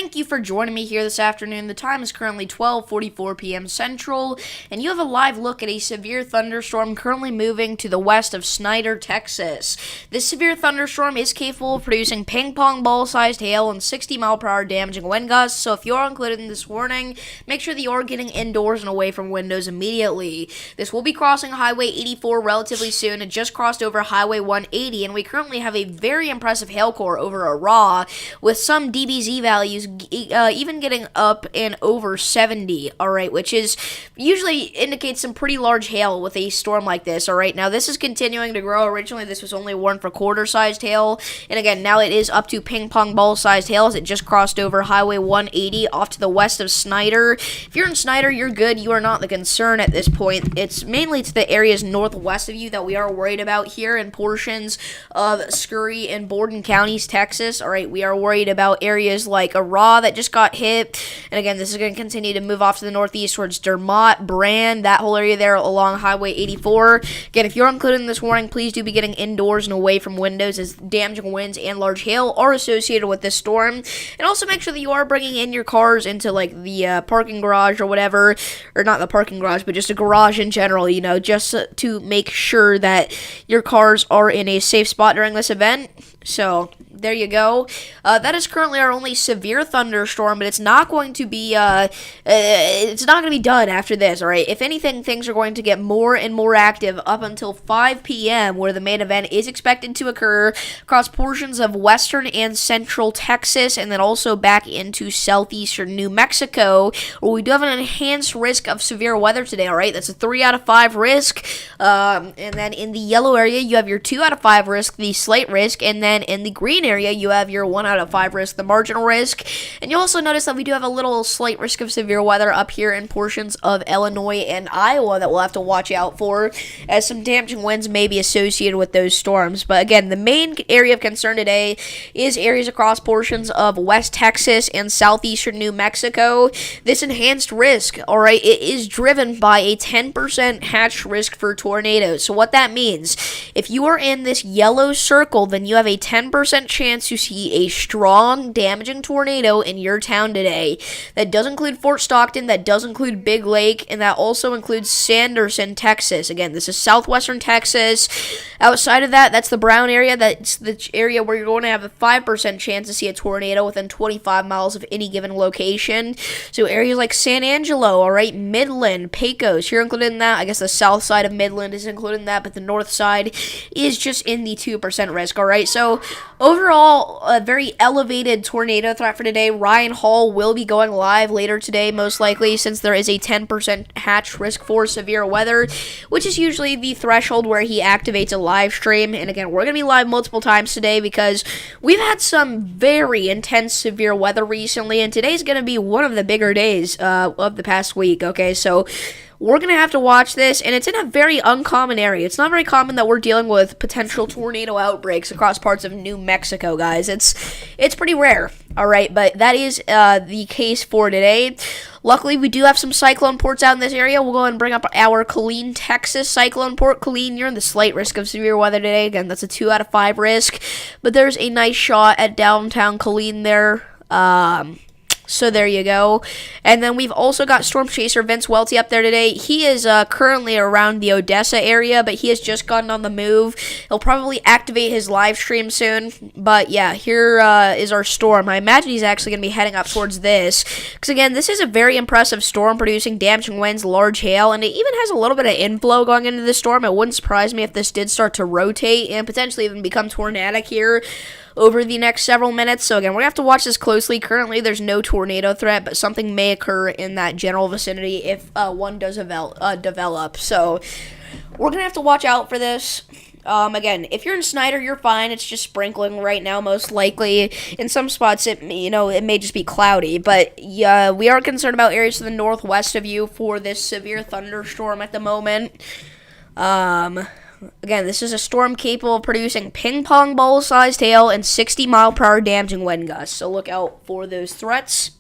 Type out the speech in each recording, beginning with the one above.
thank you for joining me here this afternoon. The time is currently 12:44 p.m. Central, and you have a live look at a severe thunderstorm currently moving to the west of Snyder, Texas. This severe thunderstorm is capable of producing ping-pong ball-sized hail and 60-mile-per-hour damaging wind gusts, so if you are included in this warning, make sure that you are getting indoors and away from windows immediately. This will be crossing Highway 84 relatively soon. It just crossed over Highway 180, and we currently have a very impressive hail core over Aurora, with some DBZ values even getting up and over 70, alright, which is usually indicates some pretty large hail with a storm like this, alright. Now, this is continuing to grow. Originally, this was only warned for quarter-sized hail, and again, now it is up to ping-pong ball-sized hail as it just crossed over Highway 180 off to the west of Snyder. If you're in Snyder, you're good. You are not the concern at this point. It's mainly to the areas northwest of you that we are worried about here in portions of Scurry and Borden counties, Texas. Alright, we are worried about areas like Raw that just got hit, and again, this is going to continue to move off to the northeast towards Dermott, Brand, that whole area there along Highway 84. Again, if you're included in this warning, please do be getting indoors and away from windows as damaging winds and large hail are associated with this storm. And also make sure that you are bringing in your cars into like the parking garage or whatever, or not the parking garage, but just a garage in general, you know, just to make sure that your cars are in a safe spot during this event. So there you go. That is currently our only severe thunderstorm, but it's not going to be done after this. All right. If anything, things are going to get more and more active up until 5 p.m., where the main event is expected to occur across portions of western and central Texas, and then also back into southeastern New Mexico, where we do have an enhanced risk of severe weather today. All right, that's a 3 out of 5 risk. And then in the yellow area, you have your 2 out of 5 risk, the slight risk, and then in the green area, you have your 1 out of 5 risk, the marginal risk. And you'll also notice that we do have a little slight risk of severe weather up here in portions of Illinois and Iowa that we'll have to watch out for, as some damaging winds may be associated with those storms. But again, the main area of concern today is areas across portions of West Texas and southeastern New Mexico. This enhanced risk, all right, it is driven by a 10% hatch risk for tornadoes. So what that means, if you are in this yellow circle, then you have a 10% chance to see a strong, damaging tornado in your town today. That does include Fort Stockton, that does include Big Lake, and that also includes Sanderson, Texas. Again, this is southwestern Texas. Outside of that, that's the brown area. That's the area where you're going to have a 5% chance to see a tornado within 25 miles of any given location. So areas like San Angelo, all right, Midland, Pecos, you're included in that. I guess the south side of Midland is included in that, but the north side is just in the 2% risk, all right? So overall, a very elevated tornado threat for today. Ryan Hall will be going live later today, most likely, since there is a 10% hatch risk for severe weather, which is usually the threshold where he activates a live stream. And again, we're going to be live multiple times today because we've had some very intense severe weather recently, and today's going to be one of the bigger days of the past week, okay? So we're going to have to watch this, and it's in a very uncommon area. It's not very common that we're dealing with potential tornado outbreaks across parts of New Mexico, guys. It's pretty rare, all right? But that is the case for today. Luckily, we do have some cyclone ports out in this area. We'll go ahead and bring up our Killeen, Texas cyclone port. Killeen, you're in the slight risk of severe weather today. Again, that's a 2 out of 5 risk. But there's a nice shot at downtown Killeen there. So there you go. And then we've also got Storm Chaser Vince Welty up there today. He is currently around the Odessa area, but he has just gotten on the move. He'll probably activate his live stream soon. But yeah, here is our storm. I imagine he's actually going to be heading up towards this, because again, this is a very impressive storm producing damaging winds, large hail, and it even has a little bit of inflow going into the storm. It wouldn't surprise me if this did start to rotate and potentially even become tornadic here over the next several minutes. So again, we're going to have to watch this closely. Currently, there's no tornado threat, but something may occur in that general vicinity if one does develop. So we're going to have to watch out for this. Again, if you're in Snyder, you're fine. It's just sprinkling right now, most likely. In some spots, it may just be cloudy. But yeah, we are concerned about areas to the northwest of you for this severe thunderstorm at the moment. Again, this is a storm capable of producing ping-pong ball-sized hail and 60-mile-per-hour damaging wind gusts. So look out for those threats.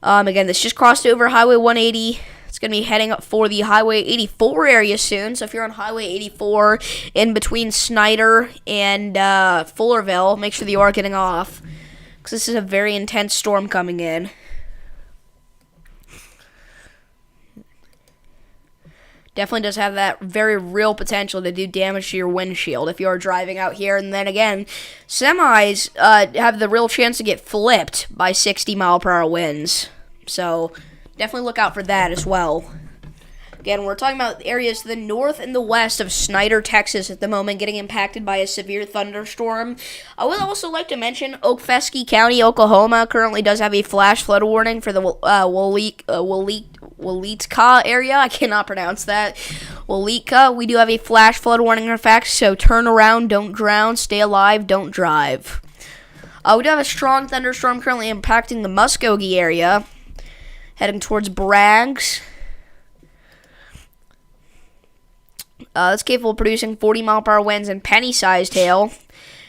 Again, this just crossed over Highway 180. It's going to be heading up for the Highway 84 area soon. So if you're on Highway 84 in between Snyder and Fullerville, make sure that you are getting off. because this is a very intense storm coming in. Definitely does have that very real potential to do damage to your windshield if you're driving out here. And then again, semis have the real chance to get flipped by 60-mile-per-hour winds. So definitely look out for that as well. Again, we're talking about areas to the north and the west of Snyder, Texas at the moment getting impacted by a severe thunderstorm. I would also like to mention Okefesky County, Oklahoma currently does have a flash flood warning for the Waletka area. I cannot pronounce that. Waletka, we do have a flash flood warning in effect, so turn around, don't drown, stay alive, don't drive. We do have a strong thunderstorm currently impacting the Muskogee area, heading towards Braggs. That's capable of producing 40-mile-per-hour winds and penny-sized hail.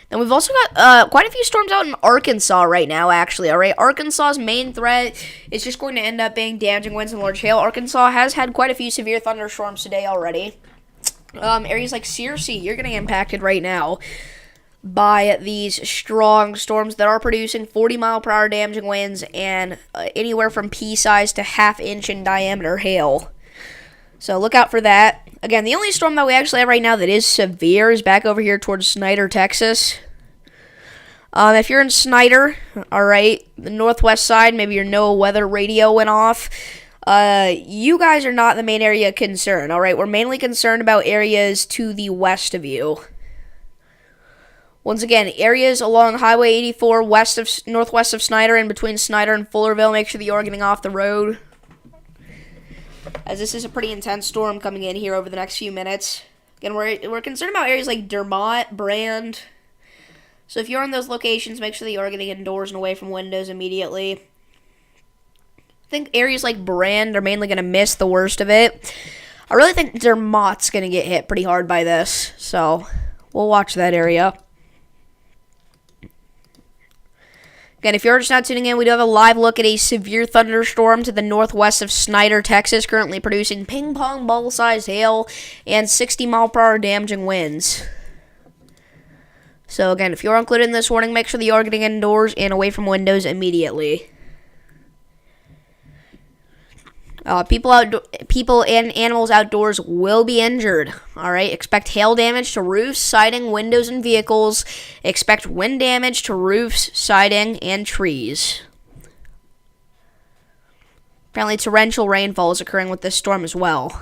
Then we've also got quite a few storms out in Arkansas right now, actually. All right, Arkansas's main threat is just going to end up being damaging winds and large hail. Arkansas has had quite a few severe thunderstorms today already. Areas like Searcy, you're getting impacted right now by these strong storms that are producing 40-mile-per-hour damaging winds and anywhere from pea-sized to half-inch in diameter hail. So look out for that. Again, the only storm that we actually have right now that is severe is back over here towards Snyder, Texas. If you're in Snyder, all right, the northwest side, maybe your NOAA weather radio went off. You guys are not the main area of concern, all right? We're mainly concerned about areas to the west of you. Once again, areas along Highway 84 northwest of Snyder and between Snyder and Fullerville, make sure that you are getting off the road, as this is a pretty intense storm coming in here over the next few minutes. Again, we're concerned about areas like Dermott, Brand. So if you're in those locations, make sure that you are getting indoors and away from windows immediately. I think areas like Brand are mainly going to miss the worst of it. I really think Dermott's going to get hit pretty hard by this, so we'll watch that area. Again, if you're just now tuning in, we do have a live look at a severe thunderstorm to the northwest of Snyder, Texas, currently producing ping-pong ball-sized hail and 60-mile-per-hour damaging winds. So again, if you're included in this warning, make sure that you are getting indoors and away from windows immediately. People and animals outdoors will be injured. All right. Expect hail damage to roofs, siding, windows, and vehicles. Expect wind damage to roofs, siding, and trees. Apparently, torrential rainfall is occurring with this storm as well.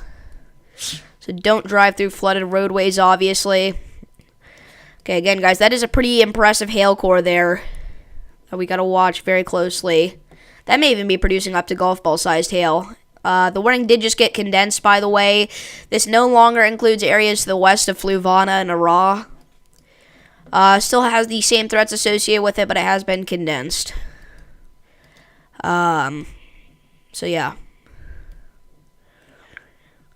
So don't drive through flooded roadways, obviously. Okay, again, guys, that is a pretty impressive hail core there that we got to watch very closely. That may even be producing up to golf ball-sized hail. The warning did just get condensed, by the way. This no longer includes areas to the west of Fluvanna and Arrah. Still has the same threats associated with it, but it has been condensed. So, yeah.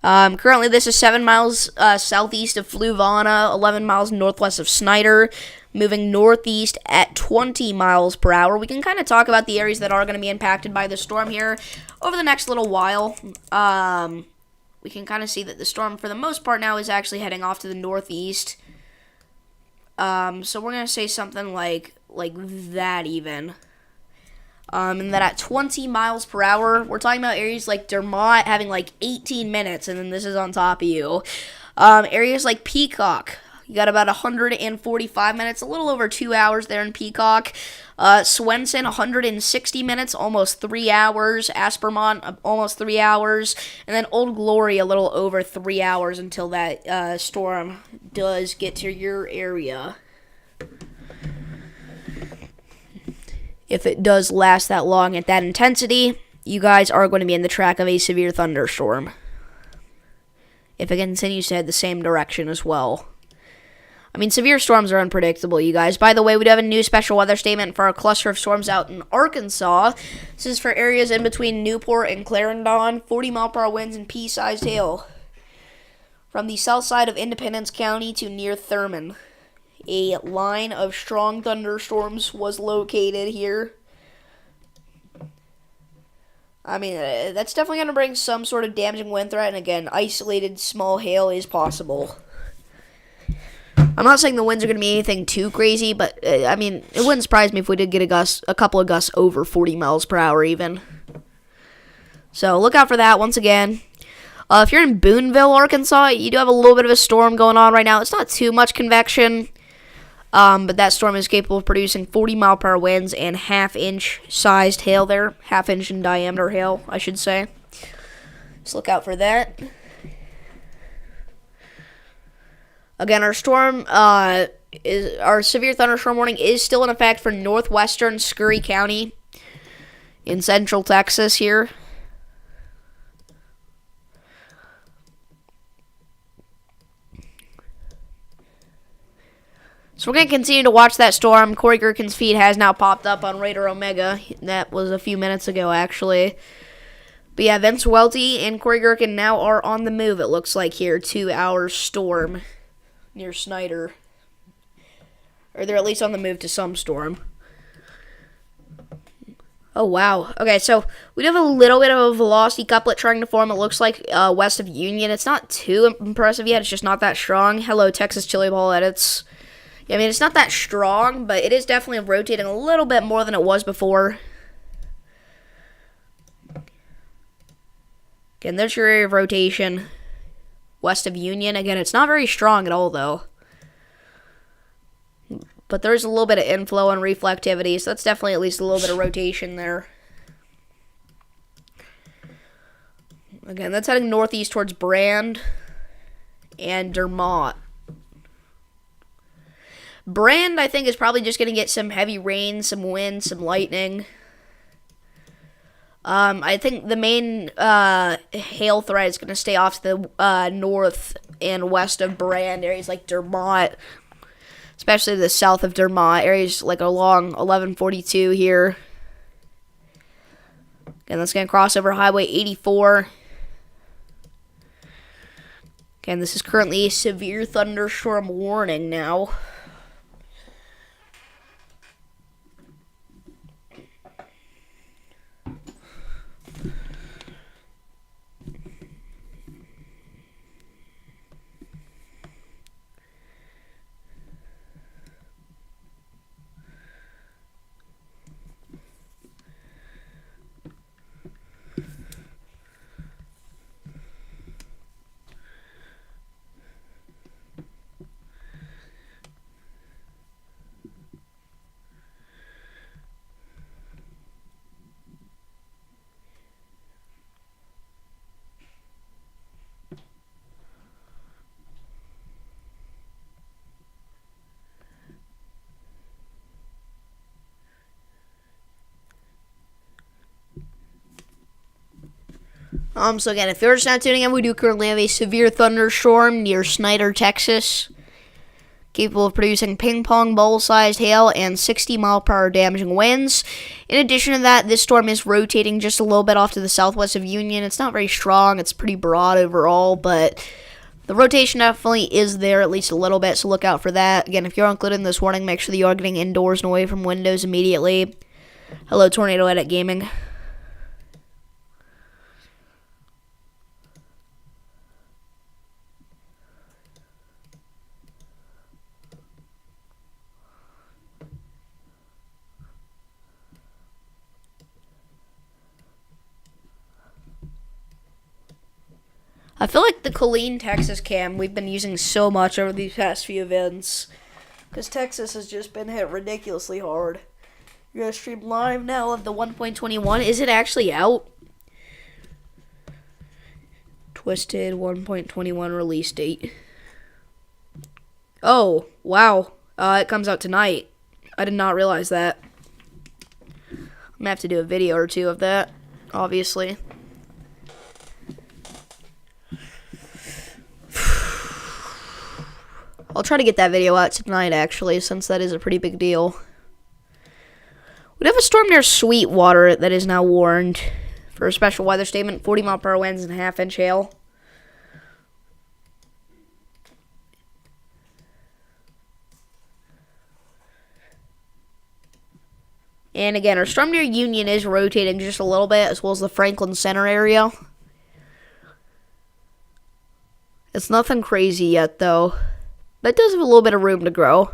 Currently, this is 7 miles southeast of Fluvanna, 11 miles northwest of Snyder, moving northeast at 20 miles per hour. We can kind of talk about the areas that are going to be impacted by the storm here over the next little while. We can kind of see that the storm, for the most part now, is actually heading off to the northeast. So we're going to say something like that even. And that at 20 miles per hour, we're talking about areas like Dermott having like 18 minutes, and then this is on top of you. Areas like Peacock, you got about 145 minutes, a little over 2 hours there in Peacock. Swenson, 160 minutes, almost 3 hours. Aspermont, almost 3 hours. And then Old Glory, a little over 3 hours until that storm does get to your area. If it does last that long at that intensity, you guys are going to be in the track of a severe thunderstorm. If it continues to head the same direction as well. I mean, severe storms are unpredictable, you guys. By the way, we do have a new special weather statement for our cluster of storms out in Arkansas. This is for areas in between Newport and Clarendon. 40-mile-per-hour winds and pea-sized hail. From the south side of Independence County to near Thurman. A line of strong thunderstorms was located here. I mean, that's definitely going to bring some sort of damaging wind threat. And again, isolated small hail is possible. I'm not saying the winds are going to be anything too crazy, but I mean, it wouldn't surprise me if we did get a couple of gusts over 40 miles per hour even. So look out for that once again. If you're in Booneville, Arkansas, you do have a little bit of a storm going on right now. It's not too much convection, but that storm is capable of producing 40-mile-per-hour winds and half-inch sized hail there. Half-inch in diameter hail, I should say. So look out for that. Again, our severe thunderstorm warning is still in effect for northwestern Scurry County in central Texas here. So we're going to continue to watch that storm. Corey Gherkin's feed has now popped up on Radar Omega. That was a few minutes ago, actually. But yeah, Vince Welty and Corey Gherkin now are on the move, it looks like here. 2-hour storm near Snyder. Or they're at least on the move to some storm. Oh, wow. Okay, so we do have a little bit of a velocity couplet trying to form, it looks like, west of Union. It's not too impressive yet. It's just not that strong. Hello, Texas Chili Ball Edits. I mean, it's not that strong, but it is definitely rotating a little bit more than it was before. Again, there's your area of rotation west of Union. Again, it's not very strong at all, though. But there's a little bit of inflow and reflectivity, so that's definitely at least a little bit of rotation there. Again, that's heading northeast towards Brand and Dermot. Brand, I think, is probably just going to get some heavy rain, some wind, some lightning. I think the main hail threat is going to stay off to the north and west of Brand, areas like Dermot, especially the south of Dermot, areas like along 1142 here. Again, that's going to cross over Highway 84. Again, this is currently a severe thunderstorm warning now. So again, if you're just not tuning in, we do currently have a severe thunderstorm near Snyder, Texas, capable of producing ping-pong ball-sized hail and 60-mile-per-hour damaging winds. In addition to that, this storm is rotating just a little bit off to the southwest of Union. It's not very strong. It's pretty broad overall, but the rotation definitely is there at least a little bit, so look out for that. Again, if you're included in this warning, make sure that you are getting indoors and away from windows immediately. Hello, Tornado Edit Gaming. I feel like the Killeen, Texas cam we've been using so much over these past few events, because Texas has just been hit ridiculously hard. You're going to stream live now of the 1.21. Is it actually out? Twisted 1.21 release date. Oh, wow. It comes out tonight. I did not realize that. I'm going to have to do a video or two of that, obviously. I'll try to get that video out tonight, actually, since that is a pretty big deal. We have a storm near Sweetwater that is now warned for a special weather statement, 40-mile-per-hour winds and half-inch hail. And again, our storm near Union is rotating just a little bit, as well as the Franklin Center area. It's nothing crazy yet, though. But it does have a little bit of room to grow.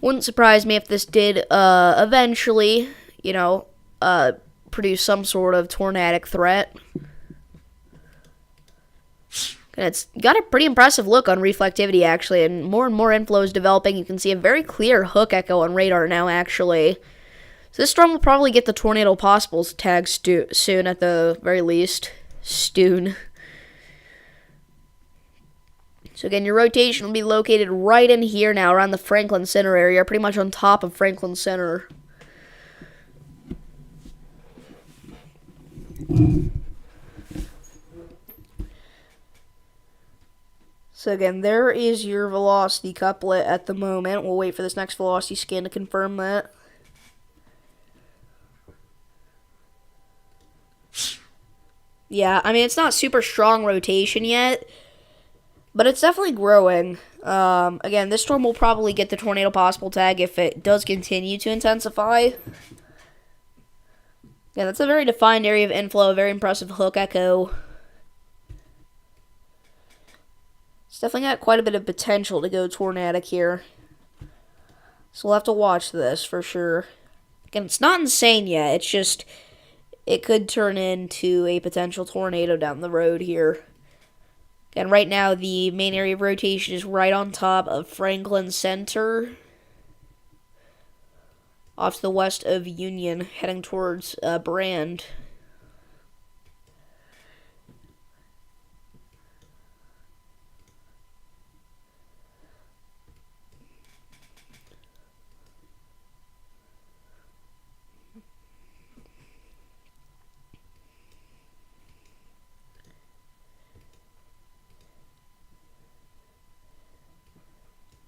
Wouldn't surprise me if this did eventually, produce some sort of tornadic threat. And it's got a pretty impressive look on reflectivity, actually, and more inflow is developing. You can see a very clear hook echo on radar now, actually. So this storm will probably get the tornado possibles tag soon, at the very least. Stoon. So again, your rotation will be located right in here now, around the Franklin Center area, pretty much on top of Franklin Center. So again, there is your velocity couplet at the moment. We'll wait for this next velocity scan to confirm that. Yeah, I mean, it's not super strong rotation yet, but it's definitely growing. Again, this storm will probably get the tornado possible tag if it does continue to intensify. Yeah, that's a very defined area of inflow, a very impressive hook echo. It's definitely got quite a bit of potential to go tornadic here. So we'll have to watch this for sure. Again, it's not insane yet. It's just, it could turn into a potential tornado down the road here. Again, right now, the main area of rotation is right on top of Franklin Center, off to the west of Union, heading towards Brand.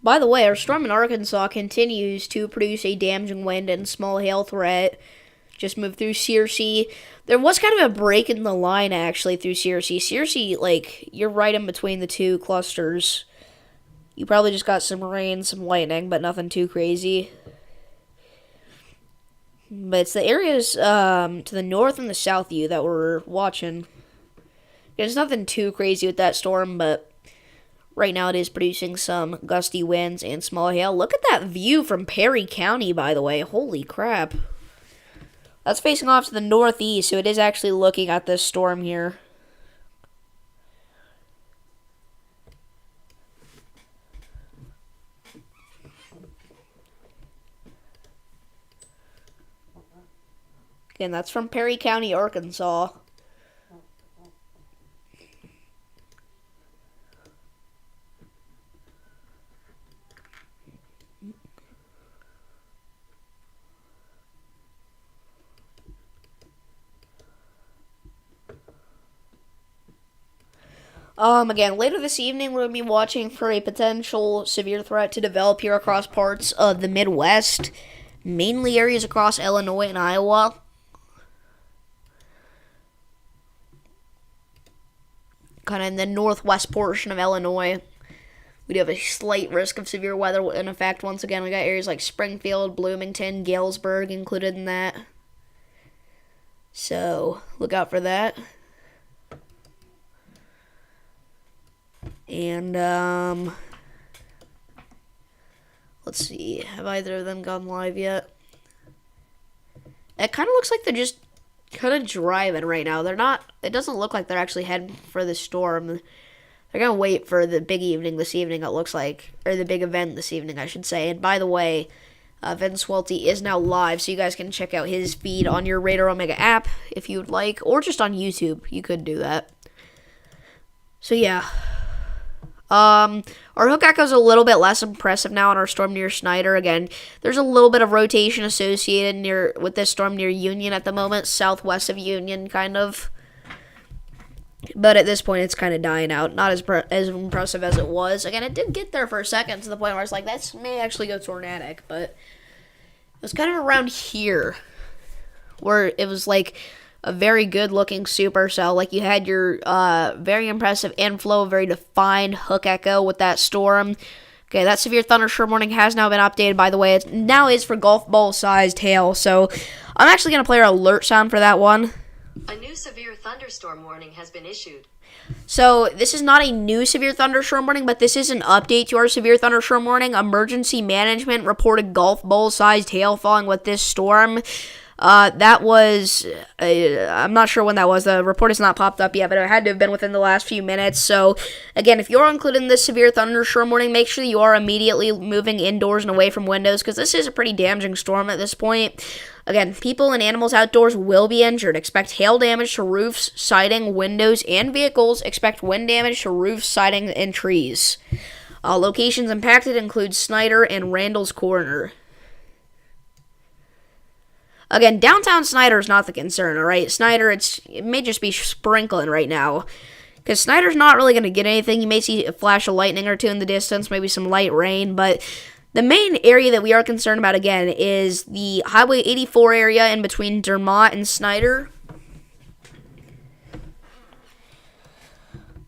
By the way, our storm in Arkansas continues to produce a damaging wind and small hail threat. Just moved through Searcy. There was kind of a break in the line, actually, through Searcy. Searcy, you're right in between the two clusters. You probably just got some rain, some lightning, but nothing too crazy. But it's the areas to the north and the south of you that we're watching. There's nothing too crazy with that storm, but right now it is producing some gusty winds and small hail. Look at that view from Perry County, by the way. Holy crap. That's facing off to the northeast, so it is actually looking at this storm here. Again, that's from Perry County, Arkansas. Again, later this evening, we're going to be watching for a potential severe threat to develop here across parts of the Midwest, mainly areas across Illinois and Iowa. Kind of in the northwest portion of Illinois, we do have a slight risk of severe weather in effect. Once again, we got areas like Springfield, Bloomington, Galesburg included in that. So, look out for that. And, let's see, have either of them gone live yet? It kind of looks like they're just kind of driving right now. They're not, it doesn't look like they're actually heading for the storm. They're going to wait for the big evening this evening, it looks like. Or the big event this evening, I should say. And by the way, Vince Welty is now live, so you guys can check out his feed on your Radar Omega app if you would like. Or just on YouTube, you could do that. So yeah. Our hook echo is a little bit less impressive now on our storm near Snyder. Again, there's a little bit of rotation associated with this storm near Union at the moment, southwest of Union, kind of. But at this point, it's kind of dying out. Not as impressive as it was. Again, it did get there for a second to the point where I was like, that may actually go tornadic. But it was kind of around here where it was like a very good-looking supercell. Like, you had your very impressive inflow, very defined hook echo with that storm. Okay, that severe thunderstorm warning has now been updated, by the way. It now is for golf ball-sized hail. So I'm actually going to play our alert sound for that one. A new severe thunderstorm warning has been issued. So this is not a new severe thunderstorm warning, but this is an update to our severe thunderstorm warning. Emergency management reported golf ball-sized hail falling with this storm. That was, I'm not sure when that was. The report has not popped up yet, but it had to have been within the last few minutes. So, again, if you're included in this severe thunderstorm warning, make sure you are immediately moving indoors and away from windows, because this is a pretty damaging storm at this point. Again, people and animals outdoors will be injured. Expect hail damage to roofs, siding, windows, and vehicles. Expect wind damage to roofs, siding, and trees. Locations impacted include Snyder and Randall's Corner. Again, downtown Snyder is not the concern, all right? Snyder, it may just be sprinkling right now, because Snyder's not really going to get anything. You may see a flash of lightning or two in the distance, maybe some light rain, but the main area that we are concerned about, again, is the Highway 84 area in between Dermott and Snyder.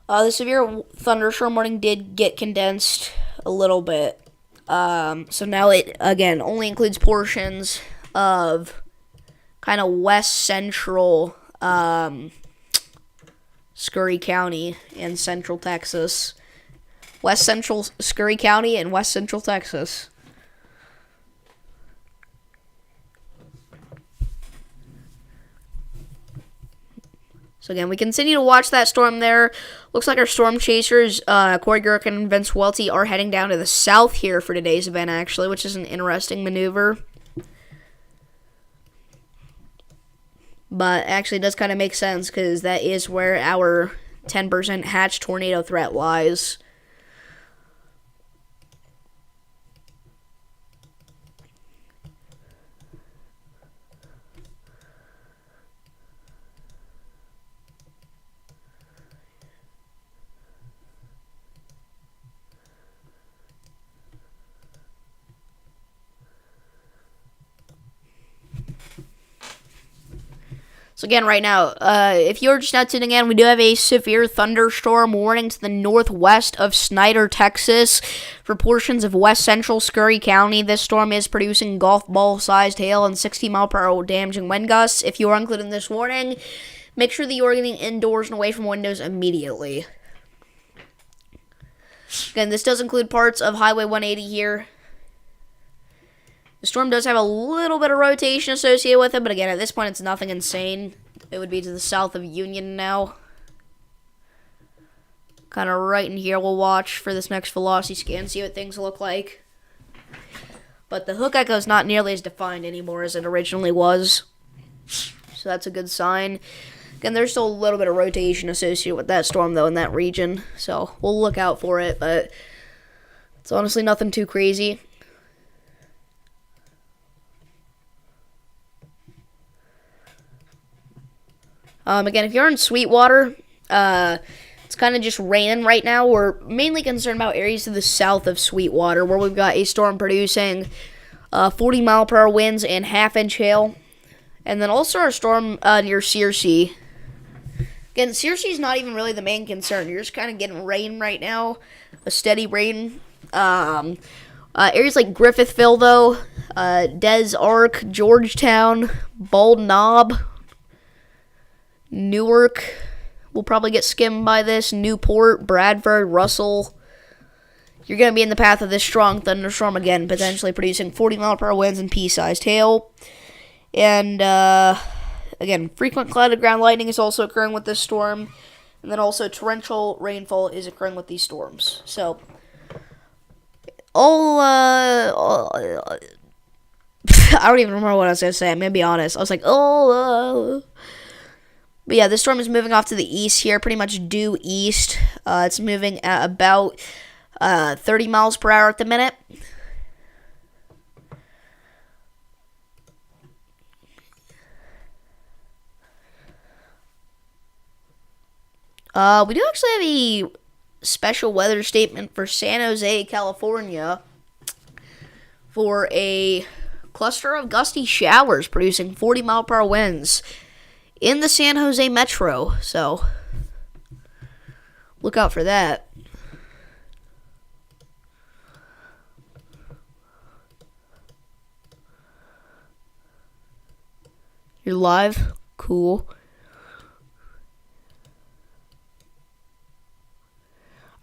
The severe thunderstorm warning did get condensed a little bit. So now it, again, only includes portions of kind of west central Scurry County and central Texas. West central Scurry County and west central Texas. So again, we continue to watch that storm there. Looks like our storm chasers, Corey Gurkin and Vince Welty, are heading down to the south here for today's event, actually, which is an interesting maneuver. But actually, it does kind of make sense, because that is where our 10% hatch tornado threat lies. So again, right now, if you're just now tuning in, we do have a severe thunderstorm warning to the northwest of Snyder, Texas, for portions of west central Scurry County. This storm is producing golf ball-sized hail and 60-mile-per-hour damaging wind gusts. If you are included in this warning, make sure that you are getting indoors and away from windows immediately. Again, this does include parts of Highway 180 here. The storm does have a little bit of rotation associated with it, but again, at this point, it's nothing insane. It would be to the south of Union now. Kind of right in here, we'll watch for this next velocity scan, see what things look like. But the hook echo is not nearly as defined anymore as it originally was. So that's a good sign. Again, there's still a little bit of rotation associated with that storm, though, in that region. So we'll look out for it, but it's honestly nothing too crazy. Again, if you're in Sweetwater, it's kind of just raining right now. We're mainly concerned about areas to the south of Sweetwater, where we've got a storm producing 40-mile-per-hour winds and half-inch hail. And then also our storm near Searcy. Again, Searcy is not even really the main concern. You're just kind of getting rain right now, a steady rain. Areas like Griffithville, though, Des Arc, Georgetown, Bald Knob, Newark will probably get skimmed by this. Newport, Bradford, Russell. You're going to be in the path of this strong thunderstorm again, potentially producing 40-mile-per-hour winds and pea-sized hail. And, again, frequent clouded ground lightning is also occurring with this storm. And then also torrential rainfall is occurring with these storms. So, I don't even remember what I was going to say. I'm going to be honest. I was like, But yeah, this storm is moving off to the east here, pretty much due east. It's moving at about 30 miles per hour at the minute. We do actually have a special weather statement for San Jose, California, for a cluster of gusty showers producing 40-mile-per-hour winds in the San Jose metro, so look out for that. You're live? Cool.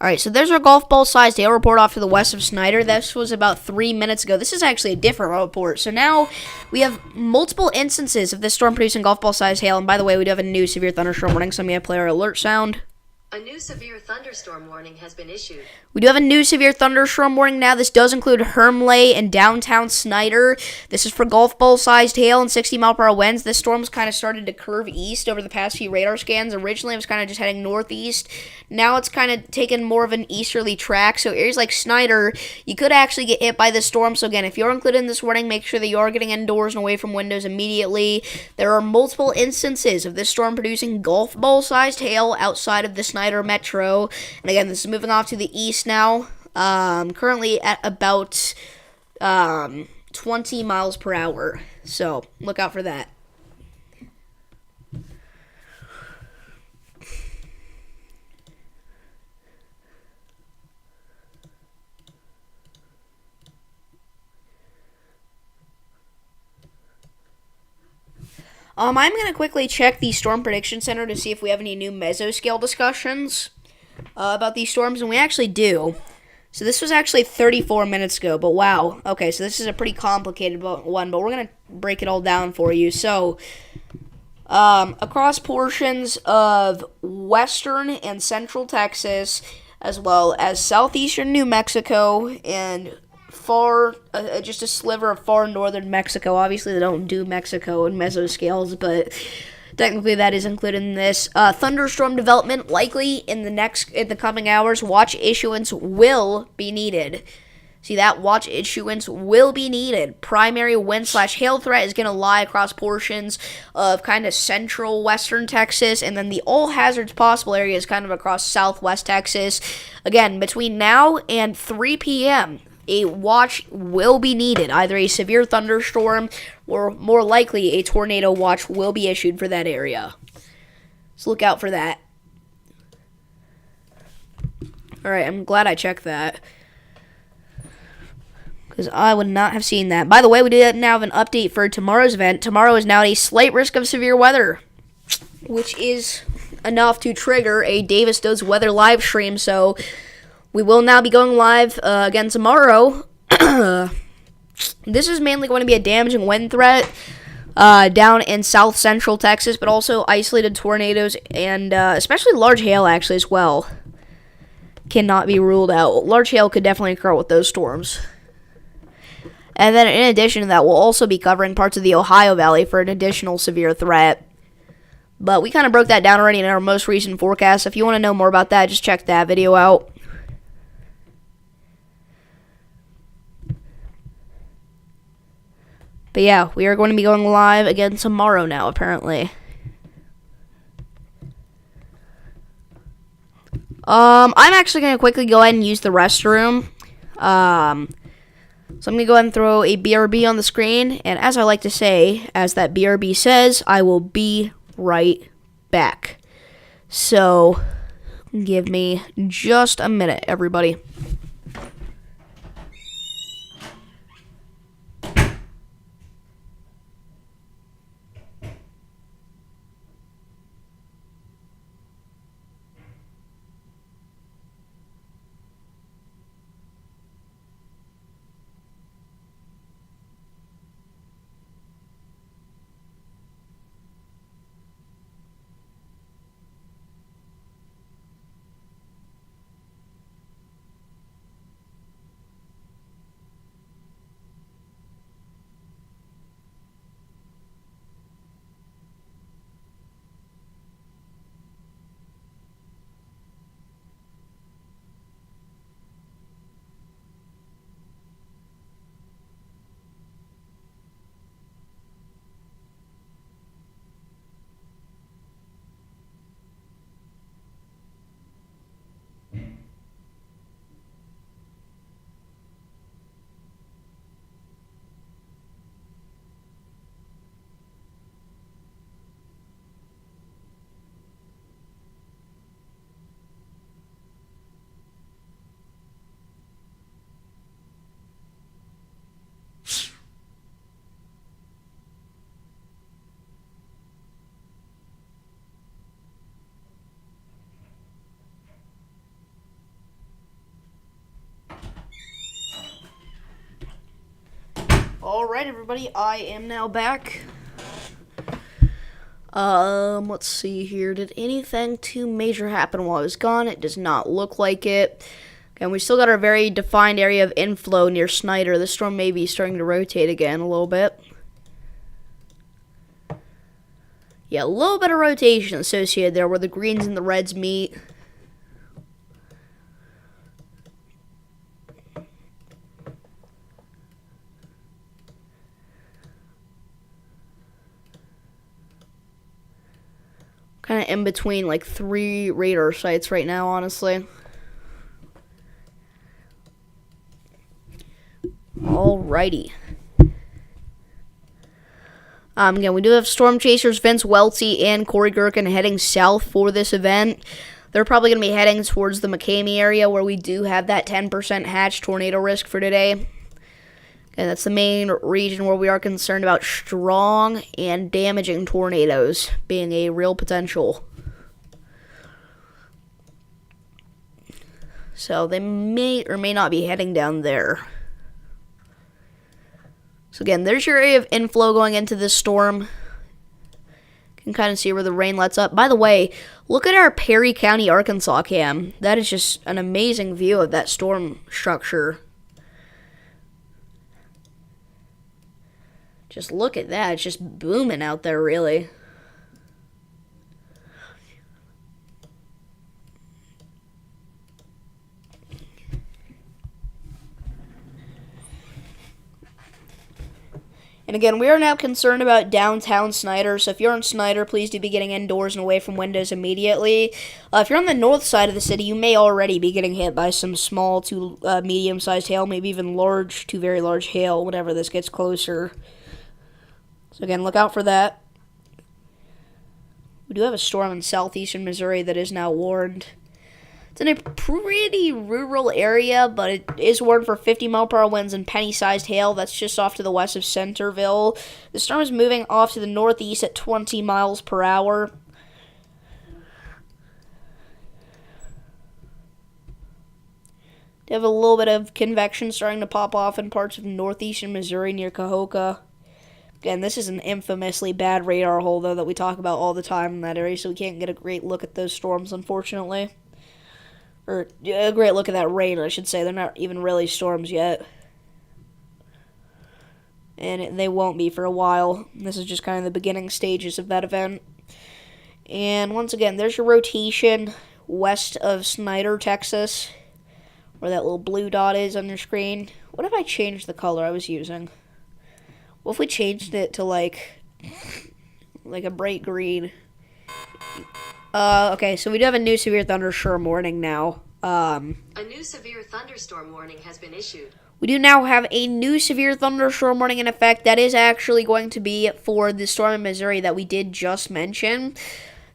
All right, so there's our golf ball-sized hail report off to the west of Snyder. This was about 3 minutes ago. This is actually a different report. So now we have multiple instances of this storm producing golf ball-sized hail. And by the way, we do have a new severe thunderstorm warning, so I'm going to play our alert sound. A new severe thunderstorm warning has been issued. We do have a new severe thunderstorm warning now. This does include Hermleigh and downtown Snyder. This is for golf ball-sized hail and 60-mile-per-hour winds. This storm's kind of started to curve east over the past few radar scans. Originally, it was kind of just heading northeast. Now it's kind of taken more of an easterly track. So areas like Snyder, you could actually get hit by this storm. So again, if you're included in this warning, make sure that you are getting indoors and away from windows immediately. There are multiple instances of this storm producing golf ball-sized hail outside of the Snyder Metro. And again, this is moving off to the east now, currently at about 20 miles per hour. So look out for that. I'm going to quickly check the Storm Prediction Center to see if we have any new mesoscale discussions about these storms, and we actually do. So this was actually 34 minutes ago, but wow. Okay, so this is a pretty complicated one, but we're going to break it all down for you. So, across portions of western and central Texas, as well as southeastern New Mexico, and far, just a sliver of far northern Mexico. Obviously, they don't do Mexico in mesoscales, but technically that is included in this. Thunderstorm development likely in the coming hours. Watch issuance will be needed. See that? Watch issuance will be needed. Primary wind/hail threat is going to lie across portions of kind of central western Texas, and then the all hazards possible area is kind of across southwest Texas. Again, between now and 3 p.m., a watch will be needed. Either a severe thunderstorm or more likely a tornado watch will be issued for that area. So look out for that. Alright, I'm glad I checked that, because I would not have seen that. By the way, we did now have an update for tomorrow's event. Tomorrow is now at a slight risk of severe weather, which is enough to trigger a Davis Does Weather live stream. So we will now be going live again tomorrow. This is mainly going to be a damaging wind threat down in south central Texas, but also isolated tornadoes and especially large hail actually as well cannot be ruled out. Large hail could definitely occur with those storms. And then in addition to that, we'll also be covering parts of the Ohio Valley for an additional severe threat. But we kind of broke that down already in our most recent forecast. If you want to know more about that, just check that video out. But yeah, we are going to be going live again tomorrow now, apparently. I'm actually going to quickly go ahead and use the restroom. So I'm going to go ahead and throw a BRB on the screen. And as I like to say, as that BRB says, I will be right back. So give me just a minute, everybody. Alright, everybody, I am now back. Let's see here. Did anything too major happen while I was gone? It does not look like it. And we still got our very defined area of inflow near Snyder. The storm may be starting to rotate again a little bit. Yeah, a little bit of rotation associated there where the greens and the reds meet. Kind of in between like 3 radar sites right now, honestly. Alrighty. Again, we do have storm chasers Vince Welty and Corey Gherkin heading south for this event. They're probably going to be heading towards the McCamey area where we do have that 10% hatch tornado risk for today. And that's the main region where we are concerned about strong and damaging tornadoes being a real potential. So they may or may not be heading down there. So again, there's your area of inflow going into this storm. You can kind of see where the rain lets up. By the way, look at our Perry County, Arkansas cam. That is just an amazing view of that storm structure. Just look at that. It's just booming out there, really. And again, we are now concerned about downtown Snyder, so if you're in Snyder, please do be getting indoors and away from windows immediately. If you're on the north side of the city, you may already be getting hit by some small to medium-sized hail, maybe even large to very large hail, whenever this gets closer. So again, look out for that. We do have a storm in southeastern Missouri that is now warned. It's in a pretty rural area, but it is warned for 50-mile-per-hour winds and penny-sized hail. That's just off to the west of Centerville. The storm is moving off to the northeast at 20 miles per hour. They have a little bit of convection starting to pop off in parts of northeastern Missouri near Cahokia. Again, this is an infamously bad radar hole, though, that we talk about all the time in that area, so we can't get a great look at those storms, unfortunately. Or a great look at that rain, I should say. They're not even really storms yet. And they won't be for a while. This is just kind of the beginning stages of that event. And once again, there's your rotation west of Snyder, Texas, where that little blue dot is on your screen. What if I changed the color I was using? What if we changed it to like a bright green? Okay, so we do have a new severe thunderstorm warning now. A new severe thunderstorm warning has been issued. We do now have a new severe thunderstorm warning in effect. That is actually going to be for the storm in Missouri that we did just mention.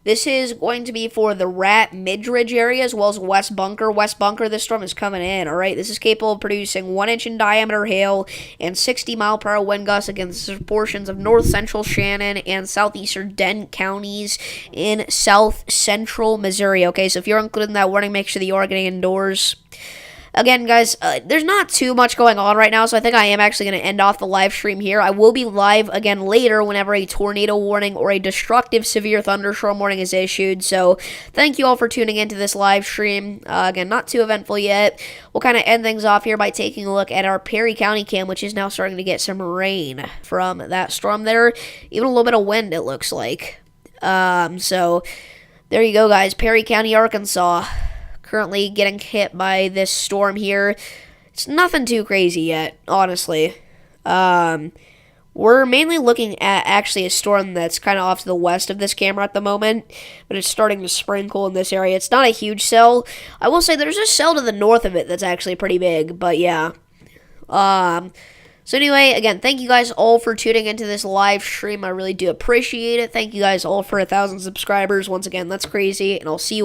This is going to be for the Rat Midridge area as well as West Bunker. West Bunker, this storm is coming in, all right? This is capable of producing 1-inch in diameter hail and 60-mile-per-hour wind gusts against portions of north-central Shannon and southeastern Dent counties in south-central Missouri, okay? So if you're including that warning, make sure that you are getting indoors. Again, guys, there's not too much going on right now, so I think I am actually going to end off the live stream here. I will be live again later whenever a tornado warning or a destructive severe thunderstorm warning is issued. So thank you all for tuning into this live stream. Again, not too eventful yet. We'll kind of end things off here by taking a look at our Perry County cam, which is now starting to get some rain from that storm there. Even a little bit of wind, it looks like. So there you go, guys. Perry County, Arkansas. Currently getting hit by this storm here. It's nothing too crazy yet, honestly. We're mainly looking at actually a storm that's kind of off to the west of this camera at the moment, but it's starting to sprinkle in this area. It's not a huge cell. I will say there's a cell to the north of it that's actually pretty big, but yeah. So anyway, again, thank you guys all for tuning into this live stream. I really do appreciate it. Thank you guys all for 1,000 subscribers. Once again, that's crazy, and I'll see you